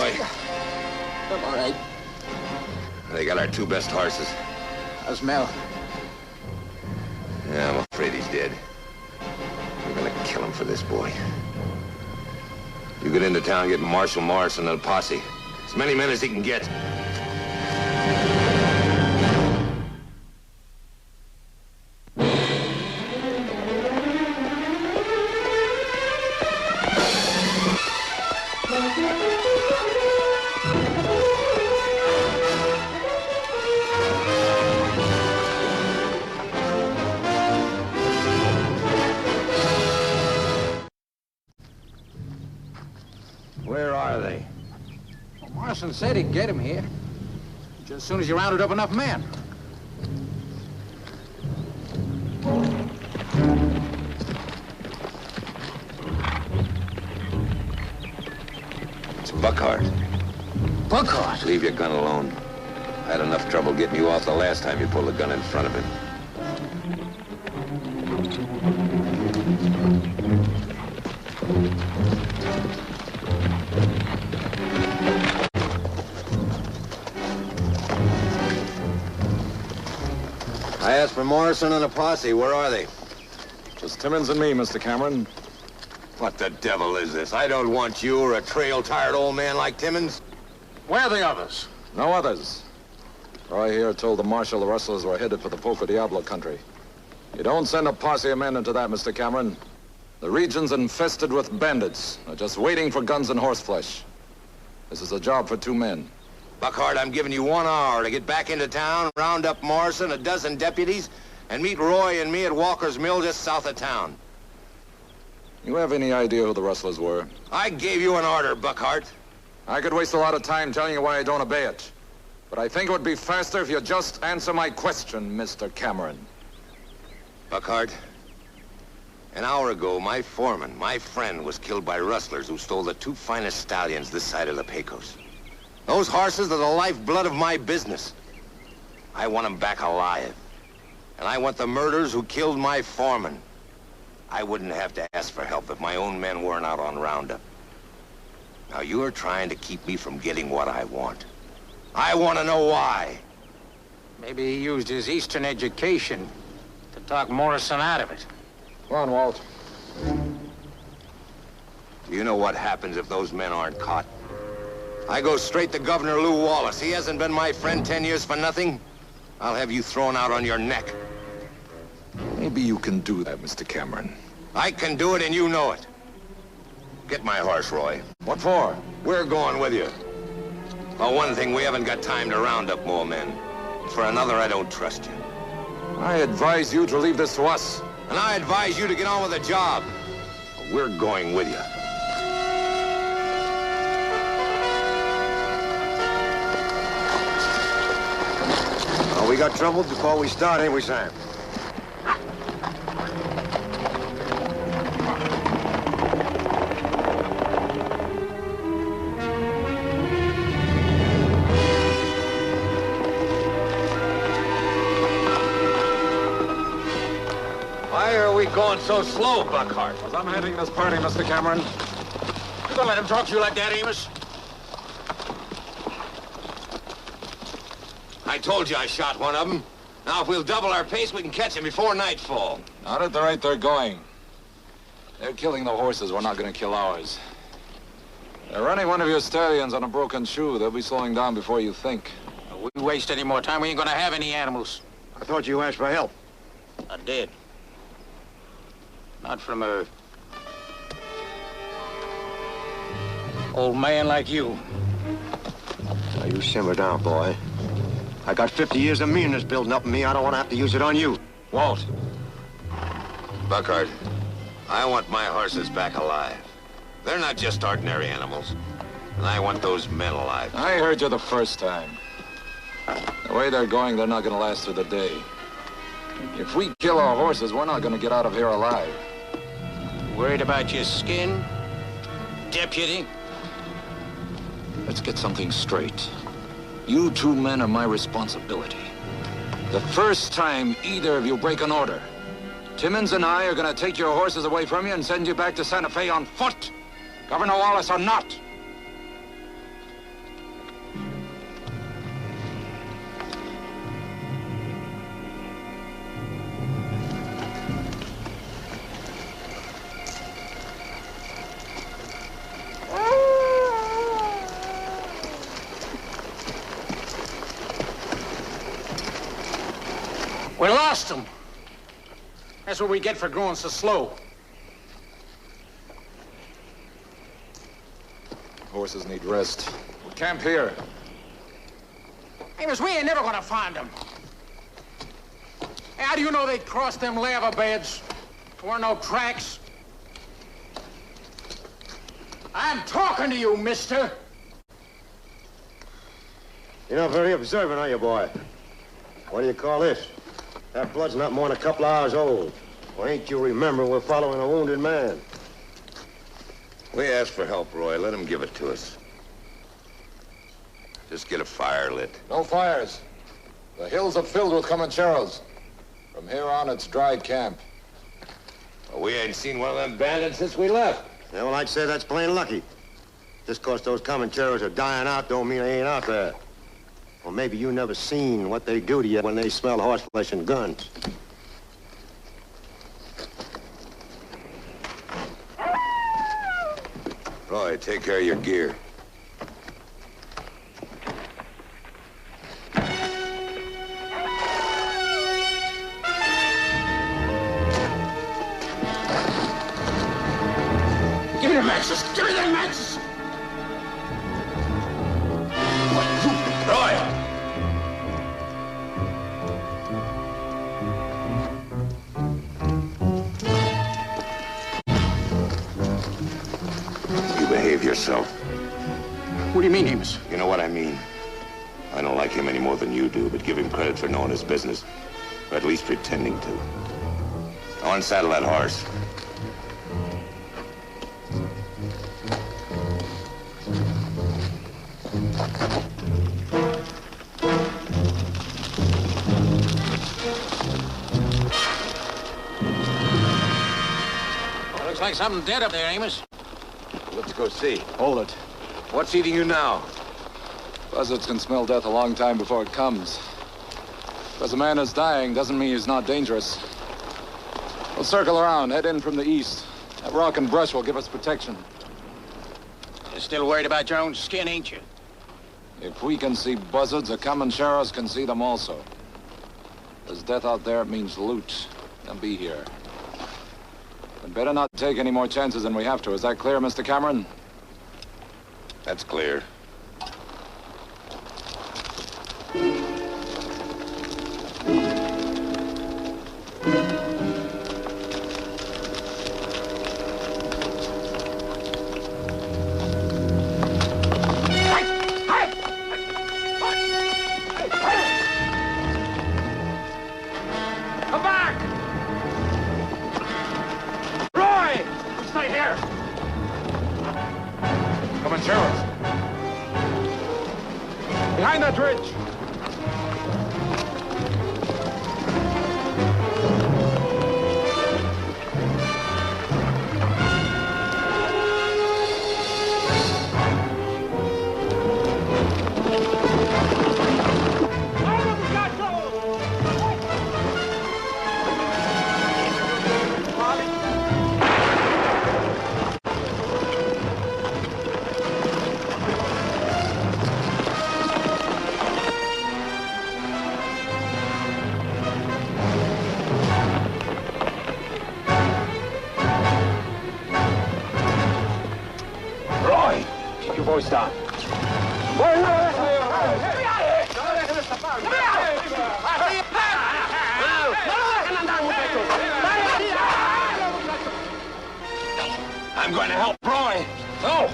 Roy? I'm all right. They got our two best horses. How's Mel? Yeah, I'm afraid he's dead. We're gonna kill him for this, boy. You get into town, get Marshal Morrison and a posse. As many men as he can get. Where are they? Well, Morrison said he'd get him here. Just as soon as you rounded up enough men. It's Buckhart. Buckhart? Leave your gun alone. I had enough trouble getting you off the last time you pulled a gun in front of him. I asked for Morrison and a posse. Where are they? Just Timmons and me, Mr. Cameron. What the devil is this? I don't want you or a trail-tired old man like Timmons. Where are the others? No others. Roy here told the marshal the rustlers were headed for the Poco Diablo country. You don't send a posse of men into that, Mr. Cameron. The region's infested with bandits. They're just waiting for guns and horseflesh. This is a job for 2 men. Buckhart, I'm giving you 1 hour to get back into town, round up Morrison, a dozen deputies, and meet Roy and me at Walker's Mill just south of town. You have any idea who the rustlers were? I gave you an order, Buckhart. I could waste a lot of time telling you why I don't obey it. But I think it would be faster if you just answer my question, Mr. Cameron. Buckhart, an hour ago, my foreman, my friend, was killed by rustlers who stole the 2 finest stallions this side of the Pecos. Those horses are the lifeblood of my business. I want them back alive. And I want the murderers who killed my foreman. I wouldn't have to ask for help if my own men weren't out on roundup. Now you're trying to keep me from getting what I want. I want to know why. Maybe he used his Eastern education to talk Morrison out of it. Come on, Walt. Do you know what happens if those men aren't caught? I go straight to Governor Lew Wallace. He hasn't been my friend 10 years for nothing. I'll have you thrown out on your neck. Maybe you can do that, Mr. Cameron. I can do it, and you know it. Get my horse, Roy. What for? We're going with you. For one thing, we haven't got time to round up more men. For another, I don't trust you. I advise you to leave this to us. And I advise you to get on with the job. We're going with you. Oh, we got trouble before we start, ain't we, Sam? Why are we going so slow, Buckhart? Because I'm heading this party, Mr. Cameron. You gonna let him talk to you like that, Amos? I told you I shot one of them. Now, if we'll double our pace, we can catch him before nightfall. Not at the rate they're going. They're killing the horses. We're not going to kill ours. They're running one of your stallions on a broken shoe. They'll be slowing down before you think. If we waste any more time, we ain't gonna have any animals. I thought you asked for help. I did. Not from a old man like you. Now, you simmer down, boy. I got 50 years of meanness building up in me. I don't want to have to use it on you. Walt. Buckhart, I want my horses back alive. They're not just ordinary animals. And I want those men alive. I heard you the first time. The way they're going, they're not going to last through the day. If we kill our horses, we're not going to get out of here alive. Worried about your skin, deputy? Let's get something straight. You 2 men are my responsibility. The first time either of you break an order, Timmons and I are going to take your horses away from you and send you back to Santa Fe on foot, Governor Wallace or not. lost them. That's what we get for growing so slow. Horses need rest. We'll camp here. Amos, we ain't never gonna find them. How do you know they crossed them lava beds? There were no tracks. I'm talking to you, mister. You're not very observant, are you, boy? What do you call this? That blood's not more than a couple of hours old. Well, ain't you remembering we're following a wounded man? We asked for help, Roy. Let him give it to us. Just get a fire lit. No fires. The hills are filled with Comancheros. From here on, it's dry camp. Well, we ain't seen one of them bandits since we left. Yeah, well, I'd say that's plain lucky. Just 'cause those Comancheros are dying out don't mean they ain't out there. Or maybe you never seen what they do to you when they smell horse flesh and guns. Roy, take care of your gear. Give me the matches. Give me the matches. Roy! You behave yourself. What do you mean, Amos? You know what I mean. I don't like him any more than you do, but give him credit for knowing his business. Or at least pretending to. Now unsaddle that horse. Looks like something dead up there, Amos. Let's go see. Hold it. What's eating you now? Buzzards can smell death a long time before it comes. Because a man is dying doesn't mean he's not dangerous. We'll circle around, head in from the east. That rock and brush will give us protection. You're still worried about your own skin, ain't you? If we can see buzzards, the Comancheros can see them also. There's death out there, it means loot. They'll be here. We'd better not take any more chances than we have to. Is that clear, Mr. Cameron? That's clear. Come back! Roy! Stay here! Comancheros! Behind that ridge! Voice down. I'm going to help Roy. No!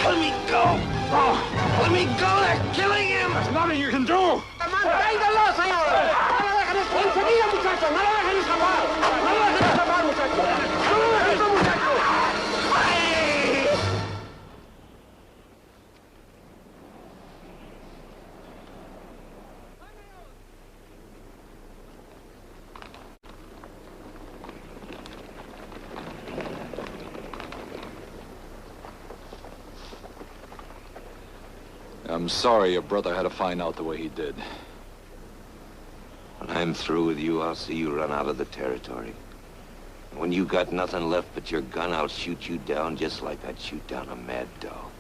Let me go. Let me go. They're killing him. There's nothing you can do! ¡Manténgalo, señor! ¡Enseguida, muchachos! ¡No lo dejen escapar! ¡No lo dejen escapar, muchachos! ¡No lo dejen, muchachos! I'm sorry your brother had to find out the way he did. When I'm through with you, I'll see you run out of the territory. When you got nothing left but your gun, I'll shoot you down just like I'd shoot down a mad dog.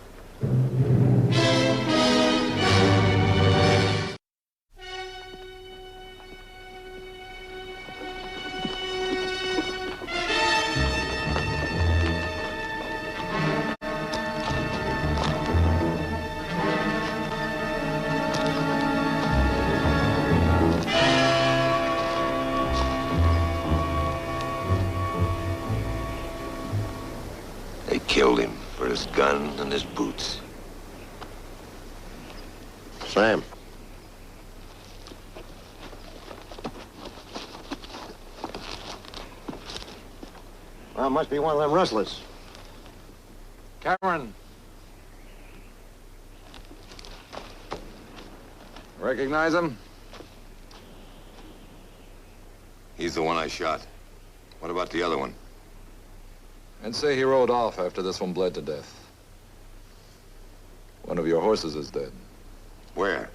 They killed him for his gun and his boots. Sam. Well, it must be one of them rustlers. Cameron. Recognize him? He's the one I shot. What about the other one? I'd say he rode off after this one bled to death. One of your horses is dead. Where?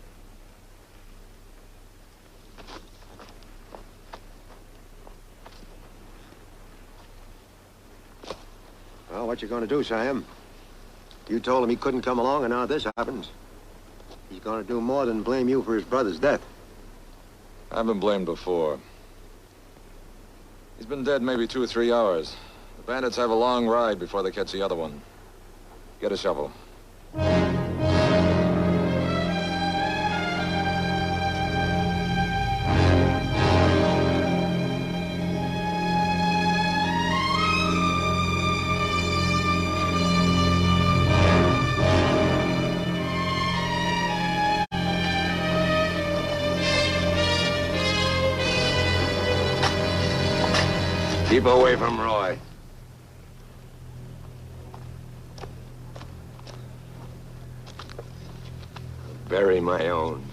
Well, what you gonna do, Sam? You told him he couldn't come along, and now this happens. He's gonna do more than blame you for his brother's death. I've been blamed before. He's been dead maybe 2 or 3 hours. The bandits have a long ride before they catch the other one. Get a shovel. Keep away from Roy. Bury my own.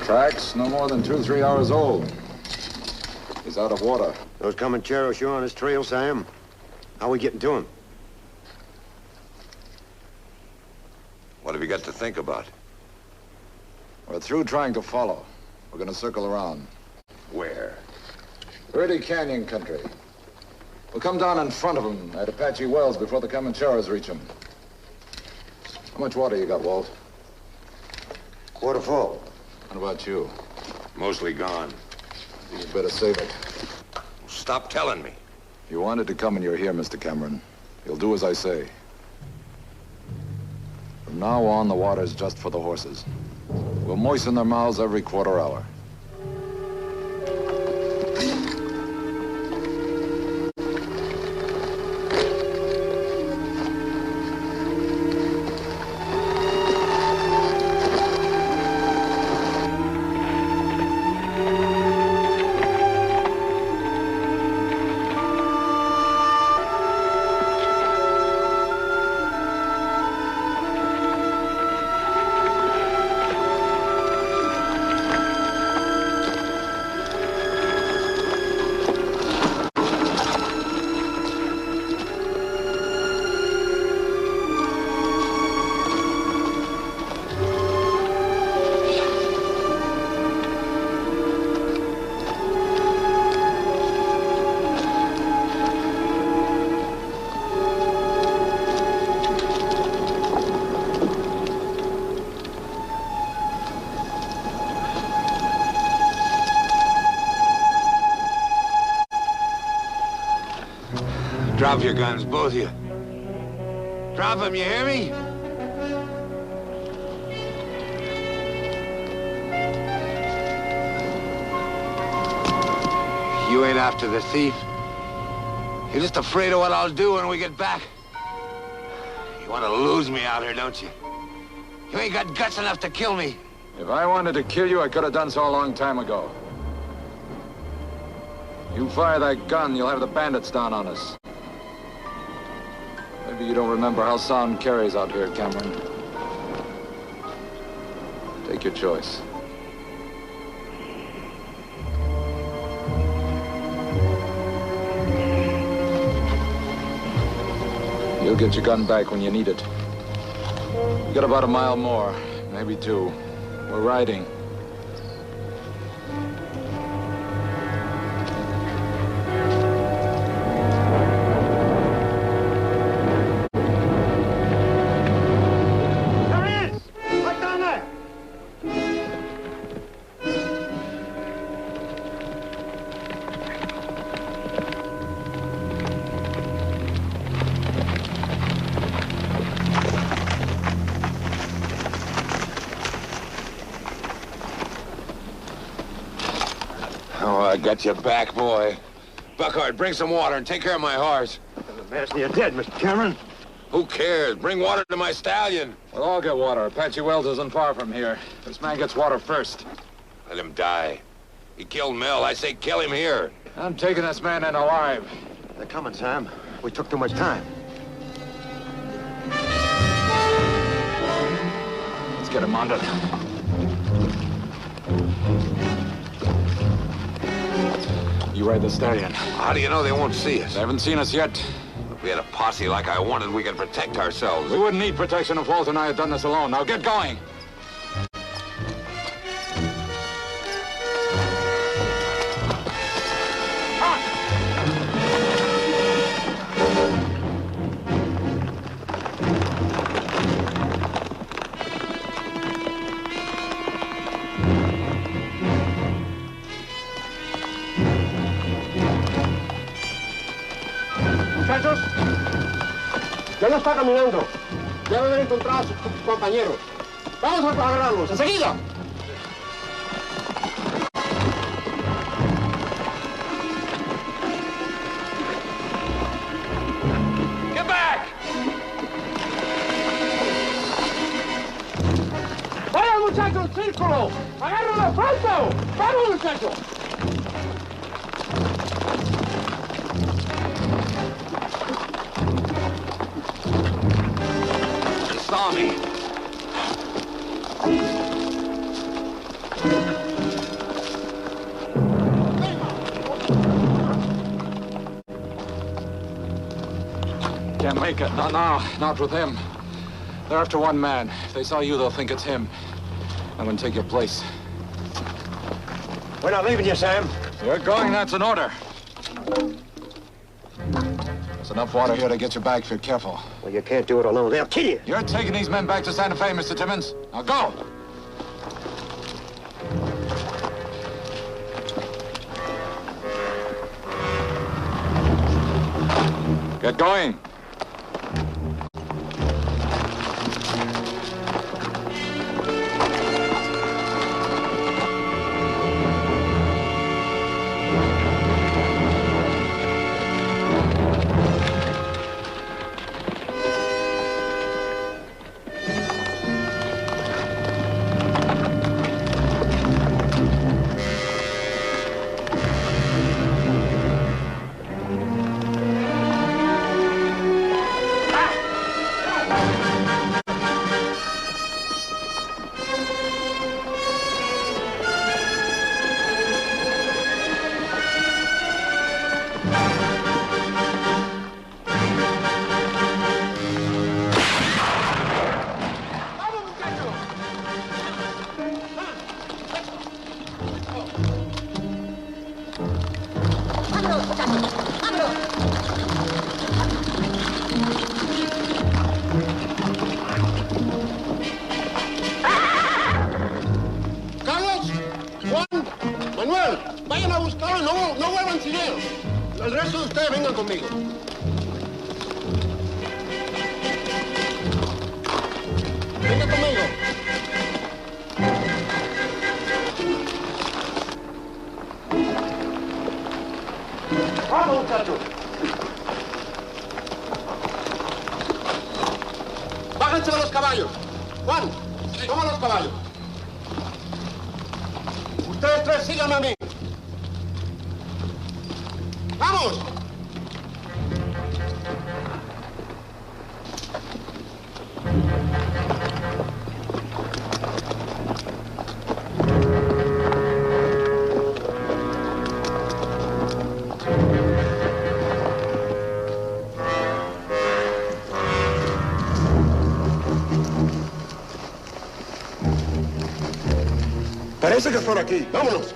Tracks no more than 2 or 3 hours old. He's out of water. Those Comancheros sure on his trail, Sam. How are we getting to him? What have you got to think about? We're through trying to follow. We're gonna circle around. Where? Verde Canyon country. We'll come down in front of them at Apache Wells before the Comancheros reach them. How much water you got, Walt? Quarter full. What about you? Mostly gone. You better save it. Stop telling me. You wanted to come and you're here, Mr. Cameron. You'll do as I say. From now on, the water's just for the horses. We'll moisten their mouths every quarter hour. Drop your guns, both of you. Drop them, you hear me? You ain't after the thief. You're just afraid of what I'll do when we get back. You want to lose me out here, don't you? You ain't got guts enough to kill me. If I wanted to kill you, I could have done so a long time ago. You fire that gun, you'll have the bandits down on us. Maybe you don't remember how sound carries out here, Cameron. Make your choice. You'll get your gun back when you need it. You got about a mile more, maybe 2. We're riding. There he is! Right down there! Oh, I got you back, boy. Buckhart, bring some water and take care of my horse. You're dead, Mr. Cameron. Who cares? Bring water to my stallion. We'll all get water. Apache Wells isn't far from here. This man gets water first. Let him die. He killed Mel. I say kill him here. I'm taking this man in alive. They're coming, Sam. We took too much time. Let's get him under. You ride the stallion. How do you know they won't see us? They haven't seen us yet. If we had a posse like I wanted, we could protect ourselves. We wouldn't need protection if Walt and I had done this alone. Now get going. Muchachos, ya no está caminando. Debe haber encontrado a sus compañeros. Vamos a agarrarlos, enseguida. Get back! ¡Vayan, muchachos, círculo! ¡Agárrenlo pronto! ¡Vamos, muchachos! He saw me. Can't make it. Not with him. They're after one man. If they saw you, they'll think it's him. I'm gonna take your place. We're not leaving you, Sam. You're going, that's an order. There's enough water here to get you back if you're careful. Well, you can't do it alone. They'll kill you. You're taking these men back to Santa Fe, Mr. Timmons. Now go! Get going. Carlos, Juan, Manuel, vayan a buscarlo y no vuelvan sin él. El resto de ustedes vengan conmigo. Vengan conmigo. Vamos, muchachos. Bájense de los caballos. Juan, toma los caballos. Ustedes tres síganme a mí. ¡Vamos! No sigas por aquí. Vámonos.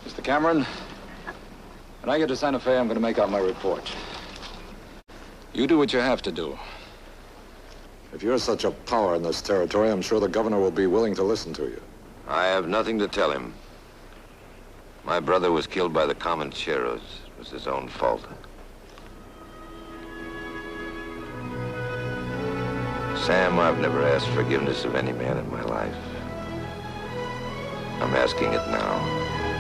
Mr. Cameron, when I get to Santa Fe, I'm going to make out my report. You do what you have to do. If you're such a power in this territory, I'm sure the governor will be willing to listen to you. I have nothing to tell him. My brother was killed by the Comancheros. It was his own fault. Sam, I've never asked forgiveness of any man in my life. I'm asking it now.